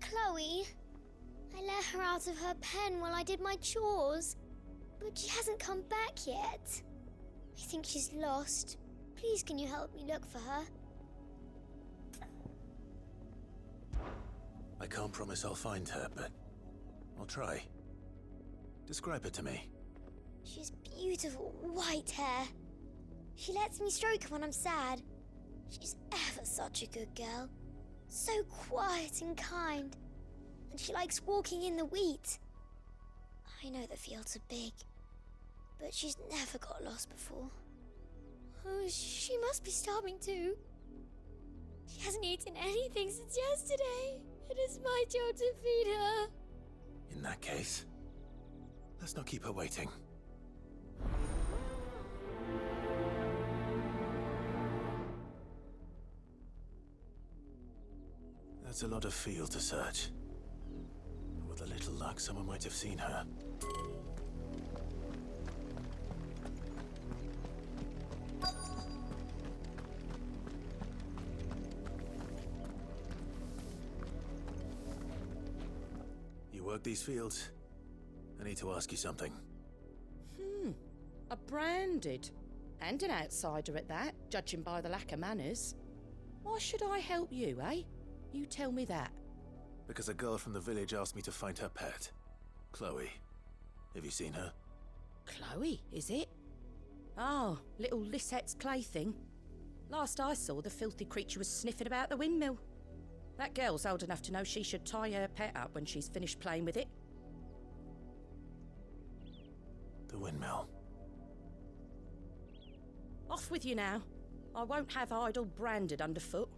there Chloe? I let her out of her pen while I did my chores, but she hasn't come back yet. I think she's lost. Please can you help me look for her? I can't promise I'll find her, but I'll try. Describe her to me. She has beautiful white hair. She lets me stroke her when I'm sad. She's ever such a good girl. So quiet and kind. And she likes walking in the wheat. I know the fields are big, but she's never got lost before. Oh, she must be starving too. She hasn't eaten anything since yesterday. It is my job to feed her. In that case, let's not keep her waiting. That's a lot of field to search. With a little luck, someone might have seen her. You work these fields? I need to ask you something. A branded. And an outsider at that, judging by the lack of manners. Why should I help you, eh? You tell me that. Because a girl from the village asked me to find her pet, Chloe. Have you seen her? Chloe, is it? Oh, little Lisette's plaything. Last I saw, the filthy creature was sniffing about the windmill. That girl's old enough to know she should tie her pet up when she's finished playing with it. The windmill. Off with you now. I won't have idle branded underfoot.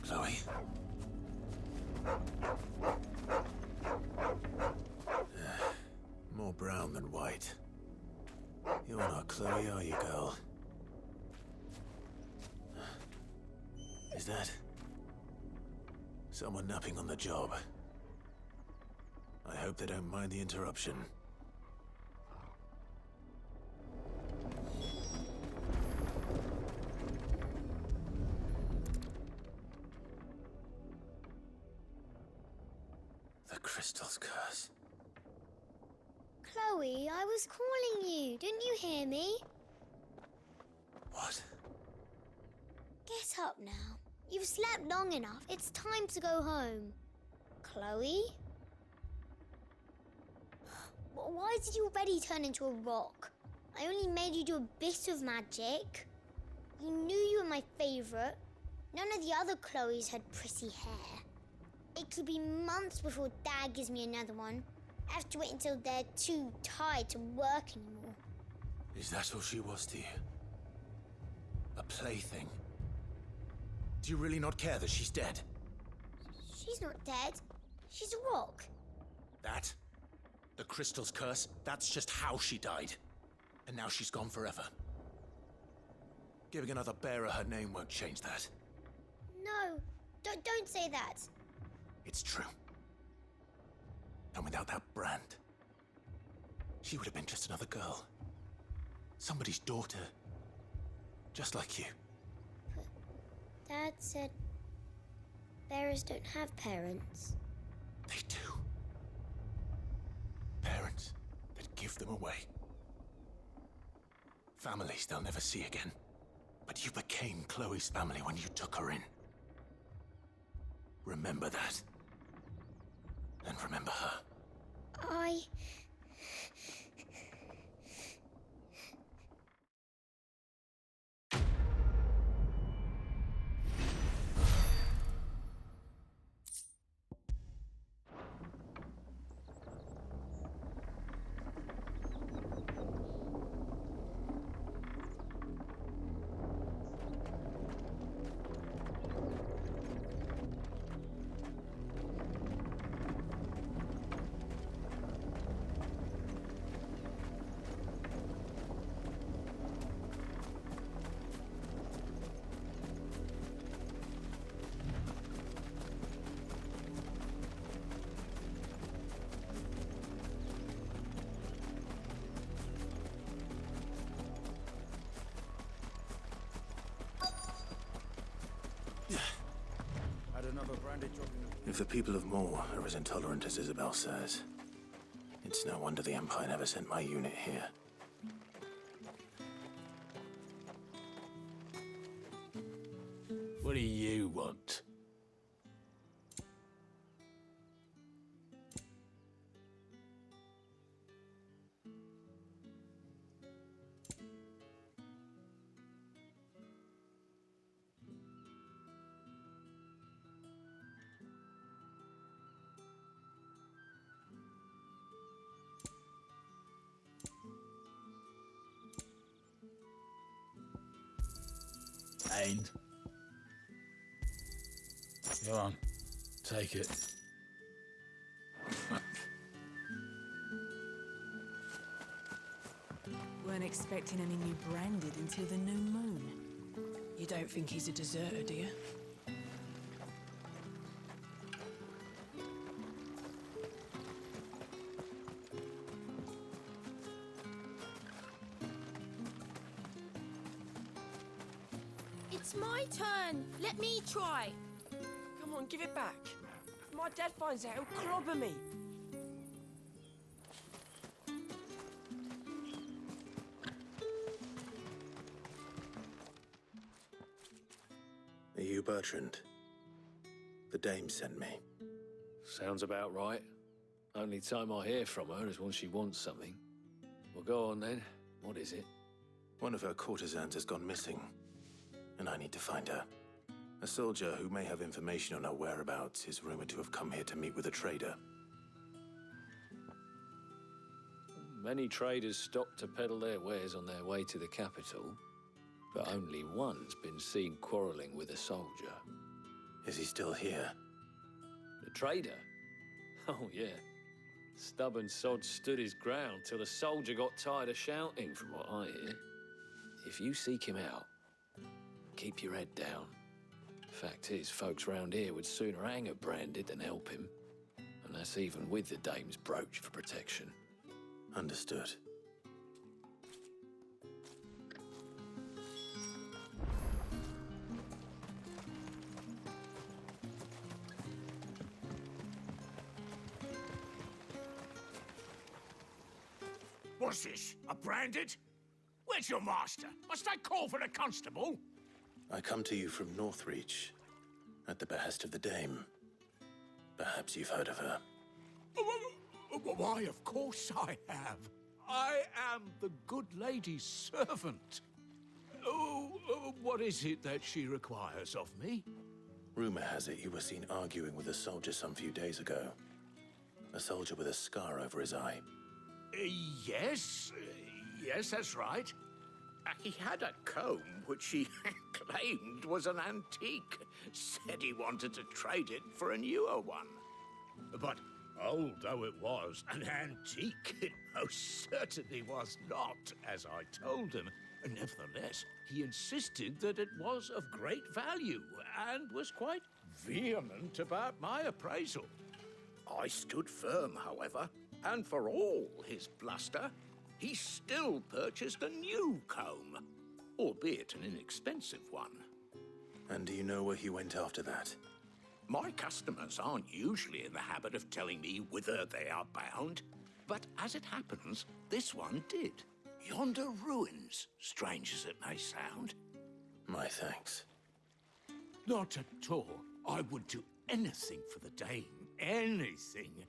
Chloe? More brown than white. You're not Chloe, are you, girl? Is that someone napping on the job? I hope they don't mind the interruption. The crystal's curse. Chloe, I was calling you. Didn't you hear me? What? Get up now. You've slept long enough. It's time to go home. Chloe? Why did you already turn into a rock? I only made you do a bit of magic. You knew you were my favourite. None of the other Chloes had pretty hair. It could be months before Dad gives me another one. I have to wait until they're too tired to work anymore. Is that all she was to you? A plaything? Do you really not care that she's dead? She's not dead. She's a rock. That? The crystal's curse? That's just how she died. And now she's gone forever. Giving another bearer her name won't change that. No, don't say that. It's true. And without that brand, she would have been just another girl. Somebody's daughter. Just like you. But Dad said bearers don't have parents. They do. Parents that give them away. Families they'll never see again. But you became Chloe's family when you took her in. Remember that. And remember her. If the people of Moor are as intolerant as Isabel says, it's no wonder the Empire never sent my unit here. What do you want? And go on, take it. Weren't expecting any new branded until the new moon. You don't think he's a deserter, do you? It's my turn. Let me try. Come on, give it back. If my dad finds out, he'll clobber me. Are you Bertrand? The dame sent me. Sounds about right. Only time I hear from her is when she wants something. Well, go on then. What is it? One of her courtesans has gone missing, and I need to find her. A soldier who may have information on her whereabouts is rumored to have come here to meet with a trader. Many traders stop to peddle their wares on their way to the capital, but only one's been seen quarrelling with a soldier. Is he still here? The trader? Oh, yeah. Stubborn sod stood his ground till the soldier got tired of shouting, from what I hear. If you seek him out, keep your head down. Fact is, folks round here would sooner hang a branded than help him. And that's even with the dame's brooch for protection. Understood. What's this? A branded? Where's your master? Must I call for the constable? I come to you from Northreach, at the behest of the dame. Perhaps you've heard of her. Why, of course I have. I am the good lady's servant. What is it that she requires of me? Rumor has it you were seen arguing with a soldier some few days ago. A soldier with a scar over his eye. Yes, that's right. He had a comb which he claimed was an antique. Said he wanted to trade it for a newer one. But old though it was, an antique it most certainly was not, as I told him. Nevertheless, he insisted that it was of great value and was quite vehement about my appraisal. I stood firm, however, and for all his bluster, he still purchased a new comb, albeit an inexpensive one. And do you know where he went after that? My customers aren't usually in the habit of telling me whither they are bound, but as it happens, this one did. Yonder ruins, strange as it may sound. My thanks. Not at all. I would do anything for the dame. Anything.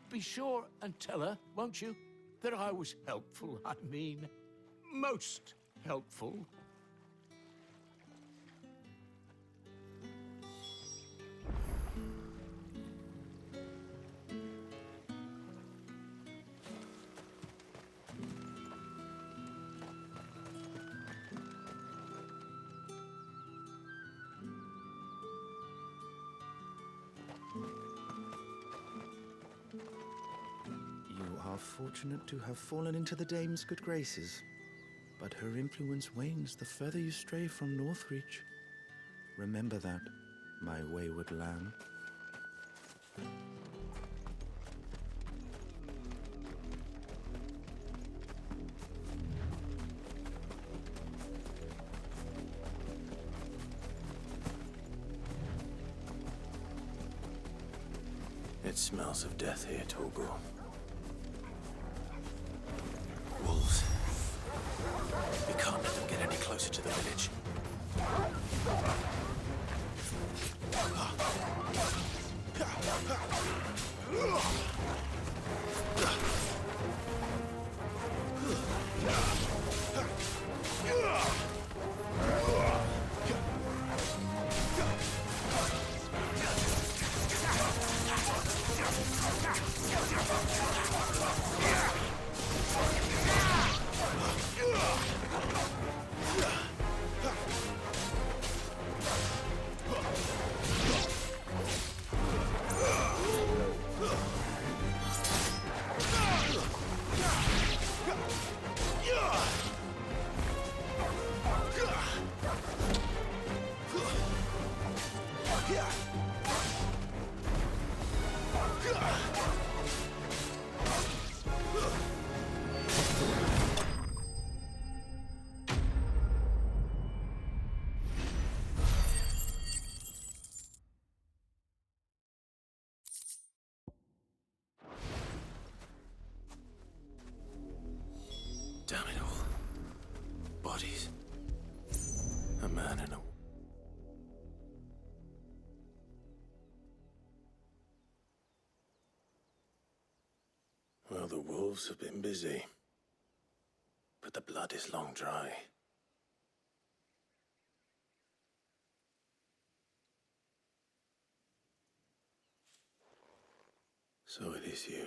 Be sure and tell her, won't you, that I was helpful. I mean, most helpful. You are fortunate to have fallen into the dame's good graces, but her influence wanes the further you stray from Northreach. Remember that, my wayward lamb. It smells of death here, Torgal. Wolves. We can't let them get any closer to the village. Damn it all. Bodies. A man and a... Well, the wolves have been busy. But the blood is long dry. So it is you,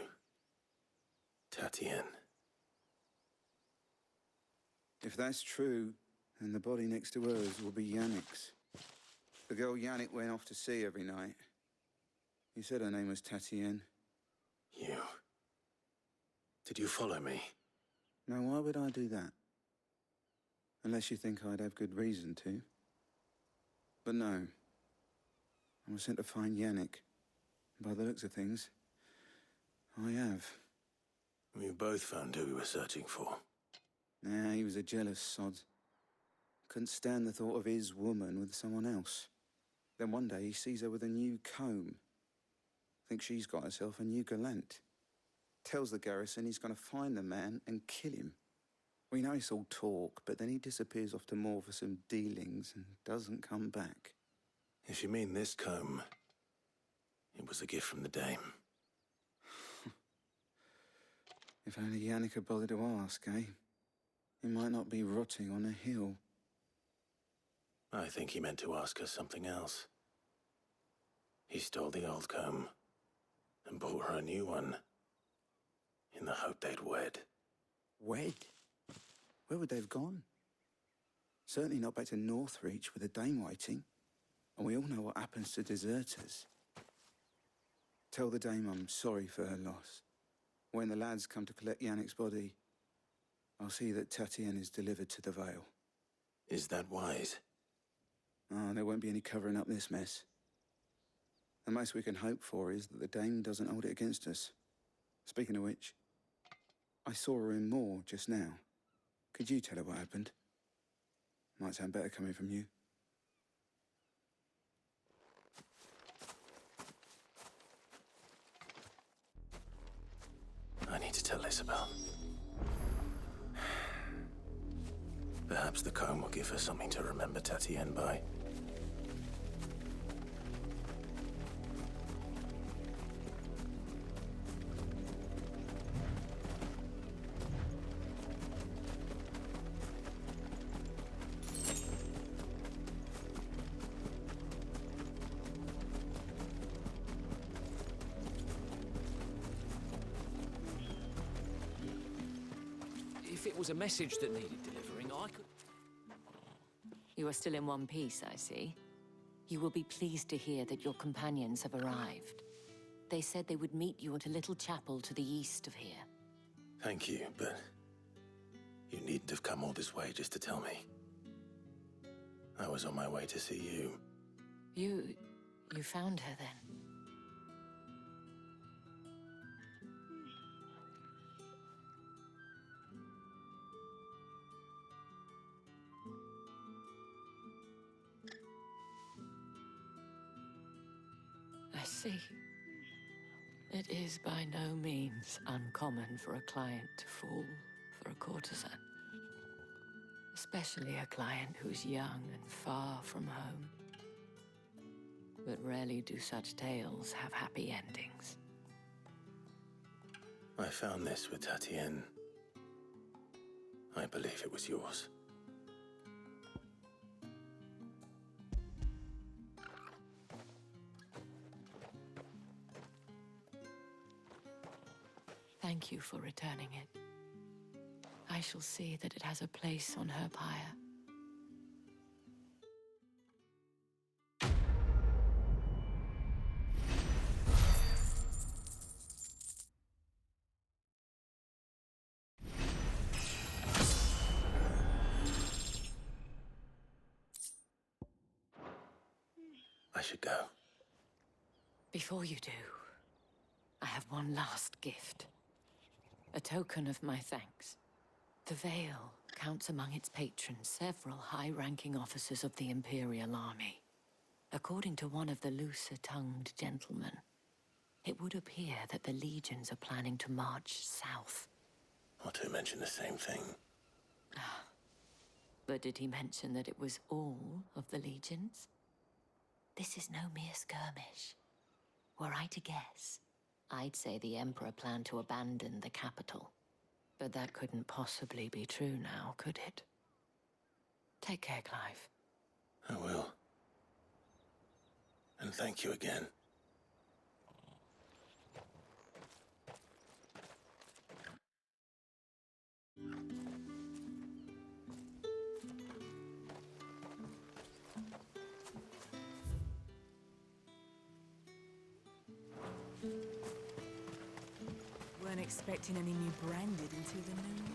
Tatienne. If that's true, then the body next to hers will be Yannick's. The girl Yannick went off to see every night. He said her name was Tatienne. You... Did you follow me? Now, why would I do that? Unless you think I'd have good reason to. But no. I was sent to find Yannick. By the looks of things, I have. We both found who we were searching for. Nah, he was a jealous sod. Couldn't stand the thought of his woman with someone else. Then one day he sees her with a new comb. Thinks she's got herself a new gallant. Tells the garrison he's going to find the man and kill him. We know it's all talk, but then he disappears off to Moor for some dealings and doesn't come back. If you mean this comb, it was a gift from the dame. If only Yannick had bothered to ask, eh? He might not be rotting on a hill. I think he meant to ask us something else. He stole the old comb and bought her a new one in the hope they'd wed. Wed? Where would they have gone? Certainly not back to Northreach with a dame waiting. And we all know what happens to deserters. Tell the dame I'm sorry for her loss. When the lads come to collect Yannick's body, I'll see that Tatienne is delivered to the Vale. Is that wise? Oh, there won't be any covering up this mess. The most we can hope for is that the dame doesn't hold it against us. Speaking of which, I saw her in Moor just now. Could you tell her what happened? Might sound better coming from you. I need to tell Isabel. Perhaps the comb will give her something to remember Tatienne by. If it was a message that needed delivering, I could... You are still in one piece, I see. You will be pleased to hear that your companions have arrived. They said they would meet you at a little chapel to the east of here. Thank you, but you needn't have come all this way just to tell me. I was on my way to see you. You found her then? I see. It is by no means uncommon for a client to fall for a courtesan. Especially a client who's young and far from home. But rarely do such tales have happy endings. I found this with Tatienne. I believe it was yours. Thank you for returning it. I shall see that it has a place on her pyre. I should go. Before you do, I have one last gift. A token of my thanks. The Vale counts among its patrons several high-ranking officers of the Imperial Army. According to one of the looser-tongued gentlemen, it would appear that the legions are planning to march south. Or to mention the same thing. But did he mention that it was all of the legions? This is no mere skirmish. Were I to guess, I'd say the Emperor planned to abandon the capital. But that couldn't possibly be true now, could it? Take care, Clive. I will. And thank you again. Weren't expecting any new branded until the new